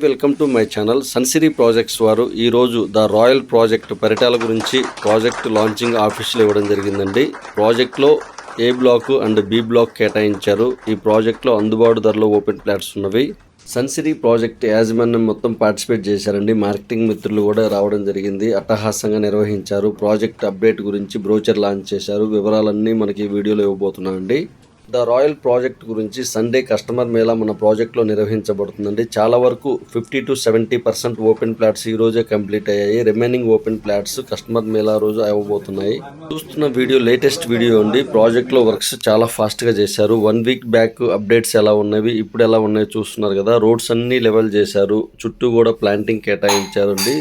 Welcome to my channel. Sunsiri projects వారు ఈరోజు the royal project Paritala గురించి ప్రాజెక్ట్ లాంచింగ్ ఆఫీసులో ఇవ్వడం జరిగిందండి. ప్రాజెక్ట్లో ఏ బ్లాక్ అండ్ బి బ్లాక్ కేటాయించారు. ఈ ప్రాజెక్ట్లో అందుబాటు ధరలో ఓపెన్ ప్లాట్స్ ఉన్నవి. సన్సిరీ ప్రాజెక్ట్ యాజమాన్యం మొత్తం పార్టిసిపేట్ చేశారండి. మార్కెటింగ్ మిత్రులు కూడా రావడం జరిగింది. అట్టహాసంగా నిర్వహించారు. ప్రాజెక్ట్ అప్డేట్ గురించి బ్రోచర్ లాంచ్ చేశారు. వివరాలన్నీ మనకి ఈ వీడియోలో ఇవ్వబోతున్నానండి. ద రాయల్ ప్రాజెక్ట్ గురించి సండే కస్టమర్ మేళా మన ప్రాజెక్ట్లో నిర్వహించబడుతుందండి. చాలా వరకు 50 to 70% ఓపెన్ ప్లాట్స్ ఈ రోజే కంప్లీట్ అయ్యాయి. Remaining open plots customer Mela రోజు అవ్వబోతున్నాయి. చూస్తున్న వీడియో లేటెస్ట్ వీడియో అండి. ప్రాజెక్ట్లో వర్క్స్ చాలా ఫాస్ట్గా చేశారు. 1 week బ్యాక్ అప్డేట్స్ ఎలా ఉన్నవి, ఇప్పుడు ఎలా ఉన్నాయో చూస్తున్నారు కదా. రోడ్స్ అన్ని లెవెల్ చేశారు. చుట్టూ కూడా ప్లాంటింగ్ కేటాయించారండి.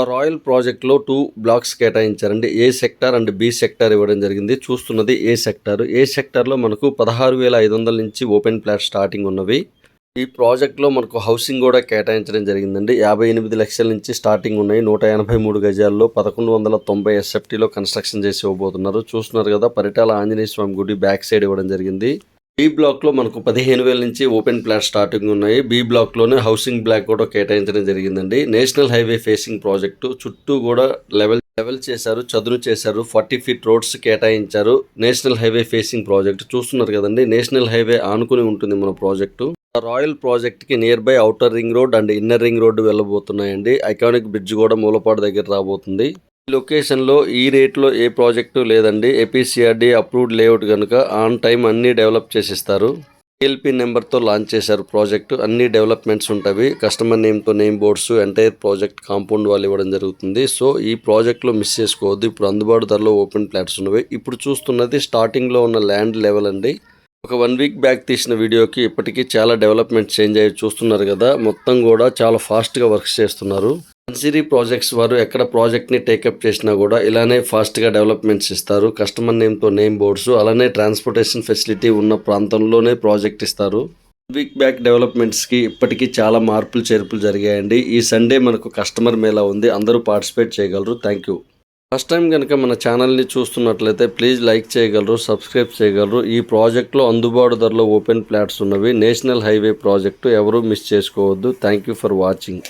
రాయల్ ప్రాజెక్ట్ లో 2 బ్లాక్స్ కేటాయించారండి. A sector and B sector ఇవ్వడం జరిగింది. చూస్తున్నది ఏ సెక్టార్. ఏ సెక్టార్ లో మనకు 16,500 నుంచి ఓపెన్ ప్లాట్ స్టార్టింగ్ ఉన్నవి. ఈ ప్రాజెక్ట్ లో మనకు హౌసింగ్ కూడా కేటాయించడం జరిగిందండి. 58 లక్షల నుంచి స్టార్టింగ్ ఉన్నాయి. 183 గజాల్లో 1190 SFT లో కన్స్ట్రక్షన్ చేసి ఇవ్వబోతున్నారు. చూస్తున్నారు కదా, పరిటాల ఆంజనేయ స్వామి గుడి బ్యాక్ సైడ్ ఇవ్వడం జరిగింది. బి బ్లాక్ లో మనకు 15,000 నుంచి ఓపెన్ ప్లాట్ స్టార్టింగ్ ఉన్నాయి. బి బ్లాక్ లోనే హౌసింగ్ బ్లాక్ కూడా కేటాయించడం జరిగిందండి. నేషనల్ హైవే ఫేసింగ్ ప్రాజెక్టు చుట్టూ కూడా లెవెల్ చేశారు, చదును చేశారు. 40 feet రోడ్స్ కేటాయించారు. నేషనల్ హైవే ఫేసింగ్ ప్రాజెక్ట్ చూస్తున్నారు కదండి. నేషనల్ హైవే ఆనుకుని ఉంటుంది మన ప్రాజెక్టు. రాయల్ ప్రాజెక్ట్ కి nearby outer ring road and inner ring road వెళ్ళబోతున్నాయండి. ఐకానిక్ బ్రిడ్జ్ కూడా మూలపాడు దగ్గర రాబోతుంది. ఈ లొకేషన్లో ఈ రేట్లో ఏ ప్రాజెక్టు లేదండి. ఏపీసీఆర్డీ అప్రూవ్డ్ లేఅవుట్ కనుక ఆన్ టైం అన్నీ డెవలప్ చేసిస్తారు. ఏఎల్పీ నెంబర్తో లాంచ్ చేశారు ప్రాజెక్టు. అన్ని డెవలప్మెంట్స్ ఉంటాయి. కస్టమర్ నేమ్తో name boards, entire project compound వాళ్ళు ఇవ్వడం జరుగుతుంది. సో ఈ ప్రాజెక్ట్లో మిస్ చేసుకోవద్దు. ఇప్పుడు అందుబాటు ధరలో ఓపెన్ ప్లాట్స్ ఉన్నవి. ఇప్పుడు చూస్తున్నది స్టార్టింగ్లో ఉన్న ల్యాండ్ లెవెల్ అండి. ఒక 1 week బ్యాక్ తీసిన వీడియోకి ఇప్పటికీ చాలా డెవలప్మెంట్ చేంజ్ అయ్యి చూస్తున్నారు కదా. మొత్తం కూడా చాలా ఫాస్ట్గా వర్క్స్ చేస్తున్నారు. సన్సిరీ ప్రాజెక్ట్స్ వారు ఎక్కడ ప్రాజెక్ట్ని టేకప్ చేసినా కూడా ఇలానే ఫాస్ట్గా డెవలప్మెంట్స్ ఇస్తారు. కస్టమర్ నేమ్తో నేమ్ బోర్డ్స్, అలానే ట్రాన్స్పోర్టేషన్ ఫెసిలిటీ ఉన్న ప్రాంతంలోనే ప్రాజెక్ట్ ఇస్తారు. 1 week బ్యాక్ డెవలప్మెంట్స్కి ఇప్పటికీ చాలా మార్పులు చేర్పులు జరిగాయండి. ఈ సండే మనకు కస్టమర్ మేళా ఉంది. అందరూ పార్టిసిపేట్ చేయగలరు. Thank you. ఫస్ట్ టైం కనుక మన ఛానల్ని చూస్తున్నట్లయితే ప్లీజ్ లైక్ చేయగలరు, సబ్స్క్రైబ్ చేయగలరు. ఈ ప్రాజెక్ట్లో అందుబాటు ధరలో ఓపెన్ ప్లాట్స్ ఉన్నవి. నేషనల్ హైవే ప్రాజెక్టు ఎవరూ మిస్ చేసుకోవద్దు. Thank you for watching.